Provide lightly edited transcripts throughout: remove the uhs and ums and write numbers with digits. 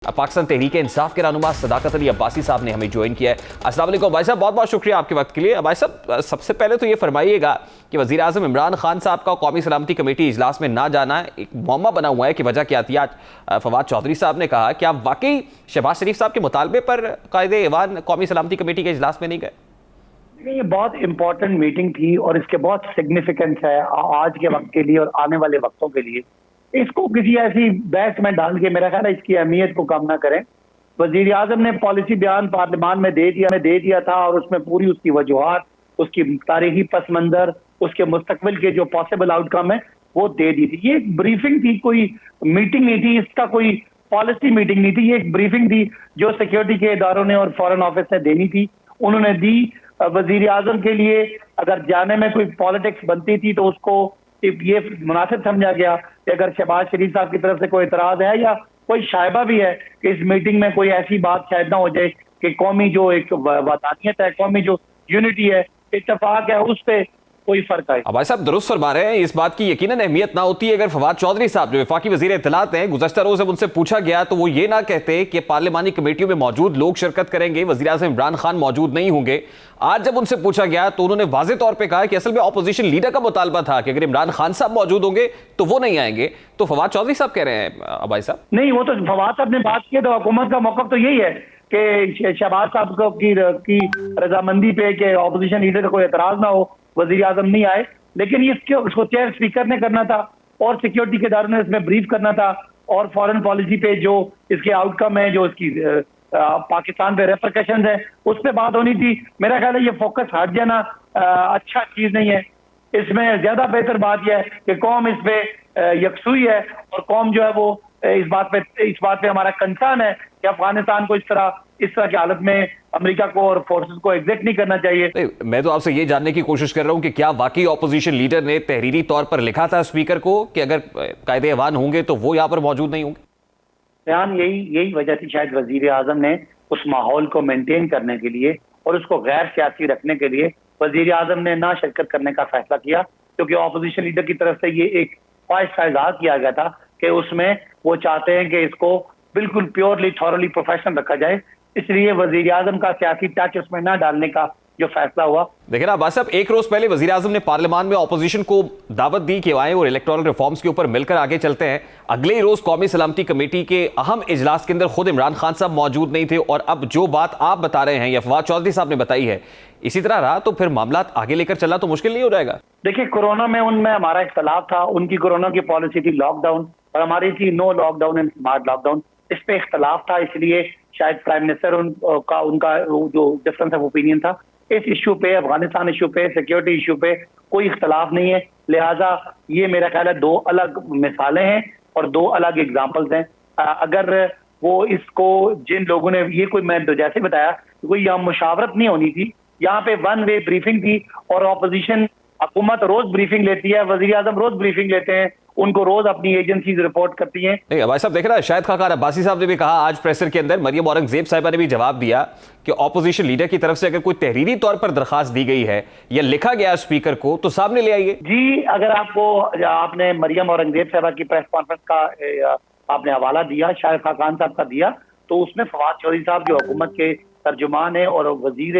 पाकिस्तान तहरीक इंसाफ के रहनुमा सदाकत अली अब्बासी साहब ने हमें ज्वाइन किया है। अस्सलाम वालेकुम भाई साहब, बहुत बहुत शुक्रिया आपके वक्त के लिए। भाई साहब, सबसे पहले तो ये फरमाइएगा कि वज़ीर आज़म इमरान खान साहब का कौमी सलामती कमेटी इजलास में ना जाना एक मौमा बना हुआ है कि वजह क्या थी। आज फवाद चौधरी साहब ने कहा कि आप वाकई शहबाज शरीफ साहब के मुतालबे पर कायदे ऐवान कौमी सलामती कमेटी के इजलास में नहीं गए? ये बहुत इंपॉर्टेंट मीटिंग थी और इसके बहुत सिग्निफिकेंस है आज के वक्त के लिए और आने वाले वक्तों के लिए। इसको किसी ऐसी बहस में डाल के मेरा ख्याल है इसकी अहमियत को कम ना करें। वजीर आजम ने पॉलिसी बयान पार्लियामान में दे दिया था और उसमें पूरी उसकी वजूहात, उसकी तारीखी पस मंजर, उसके मुस्तकबिल के जो पॉसिबल आउटकम है वो दे दी थी। ये एक ब्रीफिंग थी, कोई मीटिंग नहीं थी, इसका कोई पॉलिसी मीटिंग नहीं थी। ये एक ब्रीफिंग थी जो सिक्योरिटी के इदारों ने और फॉरेन ऑफिस ने देनी थी, उन्होंने दी। वजीर आजम के लिए अगर जाने में कोई पॉलिटिक्स बनती थी तो उसको ये मुनासिब समझा गया कि अगर शहबाज शरीफ साहब की तरफ से कोई एतराज है या कोई शायबा भी है कि इस मीटिंग में कोई ऐसी बात शायद ना हो जाए कि कौमी जो एक वतानियत है, कौमी जो यूनिटी है, इत्तेफाक है, उस पर कोई फर्क आए। भाई साहब दुरुस्त फरमा रहे हैं, इस बात की यकीनन अहमियत ना होती है अगर फवाद चौधरी साहब जो वफाकी वजीर इत्तलात हैं, गुज़श्ता रोज जब उनसे पूछा गया तो वो ये ना कहते कि पार्लिमानी कमेटियों में मौजूद लोग शिरकत करेंगे, वजीर आज़म इमरान खान मौजूद नहीं होंगे। आज जब उनसे पूछा गया तो उन्होंने वाज़ेह तौर पर कहा कि असल में अपोजिशन लीडर का मुतालबा था कि अगर इमरान खान साहब मौजूद होंगे तो वो नहीं आएंगे। तो फवाद चौधरी साहब कह रहे हैं भाई साहब? नहीं, वो तो फवाद साहब ने बात की तो हुकूमत का मौक़िफ़ तो यही है कि शहबाज साहब की रजामंदी पे कि अपोजिशन लीडर का कोई एतराज ना हो, वजीर आजम नहीं आए। लेकिन इसको चेयर स्पीकर ने करना था और सिक्योरिटी के इदारों ने इसमें ब्रीफ करना था और फॉरेन पॉलिसी पे जो इसके आउटकम है, जो इसकी पाकिस्तान पे रेपरकशंस है, उस पर बात होनी थी। मेरा ख्याल है ये फोकस हट जाना अच्छा चीज नहीं है। इसमें ज्यादा बेहतर बात यह है कि कौम इस पे यकसुई है और कौम जो है वो इस बात पे हमारा कंसर्न है कि अफगानिस्तान को इस तरह की हालत में अमेरिका को और फोर्सेस को एग्जिट नहीं करना चाहिए। मैं तो आपसे ये जानने की कोशिश कर रहा हूं कि क्या वाकई ऑपोजिशन लीडर ने तहरीरी तौर पर लिखा था स्पीकर को कि अगर कायदे ऐवान होंगे तो वो यहाँ पर मौजूद नहीं होंगे? बयान यही वजह थी शायद वजीर आजम ने उस माहौल को मेंटेन करने के लिए और उसको गैर सियासी रखने के लिए वजीर आजम ने ना शिरकत करने का फैसला किया, क्योंकि ऑपोजिशन लीडर की तरफ से ये एक ख्वाहिश का इजहार किया गया था कि उसमें वो चाहते हैं कि इसको बिल्कुल प्योरली थॉरली प्रोफेशनल रखा जाए, इसलिए वजीर आजम का सियासी टच उसमें ना डालने का जो फैसला हुआ। देखिए ना अब्बास साहब, एक रोज पहले वजीर आजम ने पार्लियामान में ऑपोजिशन को दावत दी कि आए और इलेक्टोरल रिफॉर्म्स के ऊपर मिलकर आगे चलते हैं। अगले ही रोज कौमी सलामती कमेटी के अहम इजलास के अंदर खुद इमरान खान साहब मौजूद नहीं थे और अब जो बात आप बता रहे हैं या फवाद चौधरी साहब ने बताई है, इसी तरह रहा तो फिर मामला आगे लेकर चलना तो मुश्किल नहीं हो जाएगा? देखिए, कोरोना में उनमें हमारा इख्तलाफ था। उनकी कोरोना की पॉलिसी थी लॉकडाउन और हमारी थी no lockdown and smart lockdown. इस पे इख्तलाफ था, इसलिए शायद प्राइम मिनिस्टर उनका जो डिफरेंस ऑफ ओपिनियन था इस इशू पे, अफगानिस्तान इशू पे, सिक्योरिटी इशू पे कोई इख्तलाफ नहीं है। लिहाजा ये मेरा ख्याल है दो अलग मिसालें हैं और दो अलग एग्जाम्पल्स हैं। अगर वो इसको जिन लोगों ने ये कोई, मैं तो जैसे बताया, कोई यहाँ मुशावरत नहीं होनी थी, यहाँ पे वन वे ब्रीफिंग थी और ऑपोजिशन हुकूमत रोज ब्रीफिंग लेती है, वजीर आजम रोज ब्रीफिंग लेते हैं, उनको रोज अपनी एजेंसीज रिपोर्ट करती हैं। नहीं भाई साहब, देख रहा है शाहिद खाकान अब्बासी साहब ने भी कहा आज प्रेसर के अंदर, मरियम औरंगजेब साहिबा ने भी जवाब दिया कि ऑपोजिशन लीडर की तरफ से अगर कोई तहरीरी तौर पर दरखास्त दी गई है या लिखा गया स्पीकर को तो सामने ले आइए। जी, अगर आपने मरियम औरंगजेब साहिबा की प्रेस कॉन्फ्रेंस का आपने हवाला दिया, शाहिद खाकान साहब का दिया, तो उसमें फवाद चौधरी साहब जो हुकूमत के तर्जुमान है और वजीर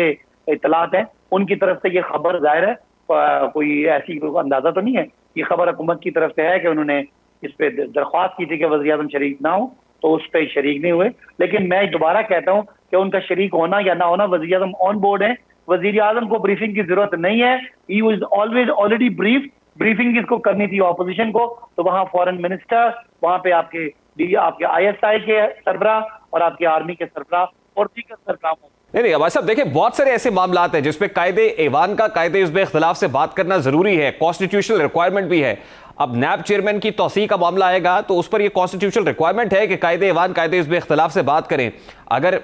इत्तलात हैं, उनकी तरफ से ये खबर जाहिर है कोई ऐसी अंदाजा तो नहीं है, ये खबर हुकूमत की तरफ से है कि उन्होंने इस पे दरख्वास्त की थी कि वज़ीर आज़म शरीक ना हो, तो उस पर शरीक नहीं हुए। लेकिन मैं दोबारा कहता हूँ कि उनका शरीक होना या ना होना, वज़ीर आज़म ऑन बोर्ड है, वज़ीर आज़म को ब्रीफिंग की जरूरत नहीं है। He was always already briefing किसको करनी थी? ऑपोजिशन को। तो वहाँ फॉरेन मिनिस्टर, वहाँ पे आपके ISI के सरबरा और आपके आर्मी के सरबरा और दीगर सरबराह। नहीं भाई साहब, देखिए बहुत सारे ऐसे मामलात हैं जिसपे कायदे ऐवान का, कायदे इस इख्तलाफ से बात करना जरूरी है, कॉन्स्टिट्यूशनल रिक्वायरमेंट भी है। अब नैब चेयरमैन की तौसीह का मामला आएगा तो उस पर यह कॉन्स्टिट्यूशनल रिक्वायरमेंट है कि कायदे ऐवान, कायदे इस इख्तलाफ से बात करें। अगर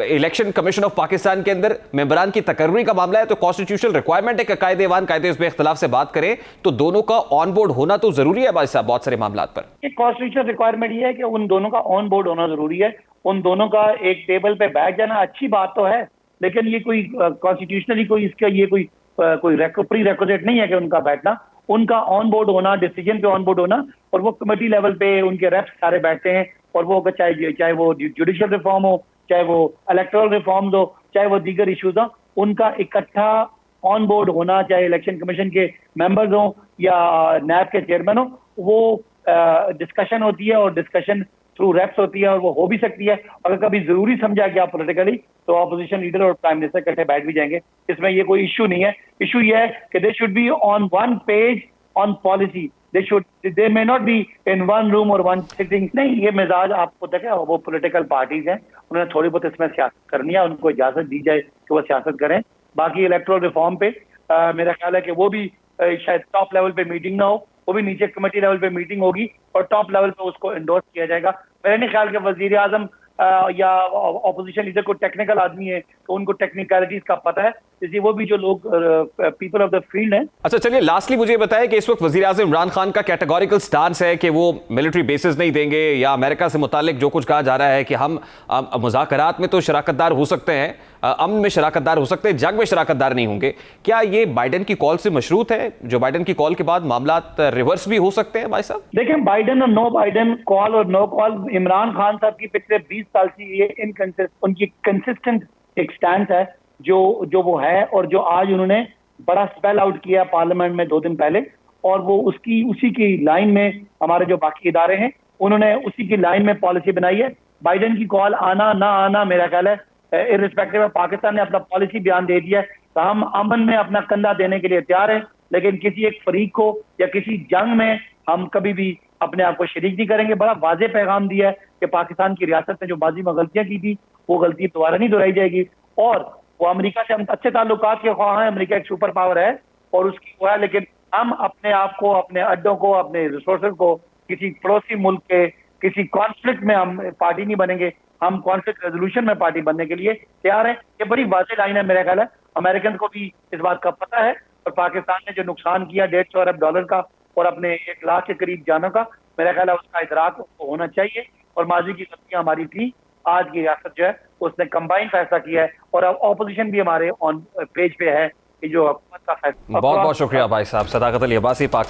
इलेक्शन कमीशन ऑफ पाकिस्तान के अंदर मेंबरान की तकर्री का मामला है तो कॉन्स्टिट्यूशनल रिक्वायरमेंट है कि कायदे ऐवान, कायदे इस इख्तलाफ से बात करें। तो दोनों का ऑन बोर्ड होना तो जरूरी है भाई साहब बहुत सारे मामलात पर। कॉन्स्टिट्यूशनल रिक्वायरमेंट ये है कि उन दोनों का ऑन बोर्ड होना जरूरी है, उन दोनों का एक टेबल पे बैठ जाना अच्छी बात तो है, लेकिन ये कोई कॉन्स्टिट्यूशनली कोई इसका ये कोई प्री रेक्विजिट नहीं है कि उनका बैठना। उनका ऑन बोर्ड होना, डिसीजन पे ऑन बोर्ड होना, और वो कमेटी लेवल पे उनके रेप्स सारे बैठते हैं, और वो चाहे वो जुडिशियल रिफॉर्म हो, चाहे वो इलेक्टोरल रिफॉर्म्स हो, चाहे वो दीगर इश्यूज हो, उनका इकट्ठा ऑन बोर्ड होना, चाहे इलेक्शन कमीशन के मेंबर्स हो या नैब के चेयरमैन हो, वो डिस्कशन होती है और डिस्कशन थ्रू रेप्स होती है और वो हो भी सकती है। अगर कभी जरूरी समझा गया पॉलिटिकली तो ऑपोजिशन लीडर और प्राइम मिनिस्टर इकट्ठे बैठ भी जाएंगे, इसमें ये कोई इश्यू नहीं है। इश्यू ये है कि they should be on one page on policy, they may not be in one room और वन सिटिंग। नहीं, ये मिजाज आपको तक है, वो पॉलिटिकल पार्टीज हैं, उन्हें थोड़ी बहुत इसमें सियासत करनी है, उनको इजाजत दी जाए कि वो सियासत करें। बाकी इलेक्टोरल रिफॉर्म पे मेरा ख्याल है कि वो भी शायद टॉप लेवल पे मीटिंग ना हो, वो भी नीचे कमेटी लेवल पे मीटिंग होगी और टॉप लेवल पे उसको एंडोर्स किया जाएगा। मेरा नहीं ख्याल कि वजीर आजम या ऑपोजिशन लीडर को टेक्निकल आदमी है तो उनको टेक्निकलिटीज का पता है, इसलिए वो भी जो लोग पीपल ऑफ द फील्ड हैं। अच्छा, चलिए लास्टली मुझे बताएं कि इस वक्त वजीर आज़म इमरान खान का कैटेगोरिकल स्टांस है कि वो मिलिट्री बेसिस नहीं देंगे, या अमेरिका से मुतालिक जो कुछ कहा जा रहा है कि हम मुज़ाकरात में तो शराकतदार हो सकते हैं, अमन में शराकतदार हो सकते हैं, जंग में शराकतदार नहीं होंगे, क्या ये बाइडेन की कॉल से मशरूत है? जो बाइडेन की कॉल के बाद मामला रिवर्स भी हो सकते हैं भाई साहब? देखें, बाइडेन और नो बाइडेन, कॉल और नो कॉल, इमरान खान साहब की पिछले 20 साल की ये उनकी कंसिस्टेंट एक स्टैंड है जो वो है, और जो आज उन्होंने बड़ा स्पेल आउट किया पार्लियामेंट में 2 दिन पहले, और वो उसी की लाइन में हमारे जो बाकी इदारे हैं उन्होंने उसी की लाइन में पॉलिसी बनाई है। बाइडेन की कॉल आना ना आना मेरा ख्याल है इर्रिस्पेक्टिव ऑफ, पाकिस्तान ने अपना पॉलिसी बयान दे दिया है तो हम अमन में अपना कंधा देने के लिए तैयार हैं, लेकिन किसी एक फरीक को या किसी जंग में हम कभी भी अपने आप को शरीक नहीं करेंगे। बड़ा वाज़ेह पैगाम दिया है कि पाकिस्तान की रियासत ने जो माजी में गलतियां की थी वो गलती दोबारा नहीं दोहराई जाएगी, और वो अमेरिका से हम अच्छे ताल्लुकात के ख्वाह हैं, अमेरिका एक सुपर पावर है और उसकी वो है, लेकिन हम अपने आप को, अपने अड्डों को, अपने रिसोर्सेज को किसी पड़ोसी मुल्क के किसी कॉन्फ्लिक्ट में हम पार्टी नहीं बनेंगे, हम कॉन्फ्लिक्ट रेजोल्यूशन में पार्टी बनने के लिए तैयार है। ये बड़ी वाज़ेह लाइन है, मेरा ख्याल है अमेरिकन को भी इस बात का पता है, और पाकिस्तान ने जो नुकसान किया $150 अरब का और अपने 1 लाख के करीब जानों का, मेरा ख्याल है उसका इदराक उसको होना चाहिए, और माजी की गलतियां हमारी थी, आज की रियासत जो है उसने कंबाइन फैसला किया है, और अब ऑपोजिशन भी हमारे ऑन पेज पे है कि जो हुकूमत का फैसला। बहुत बहुत शुक्रिया भाई साहब। सदाकत अली अब्बासी, पाक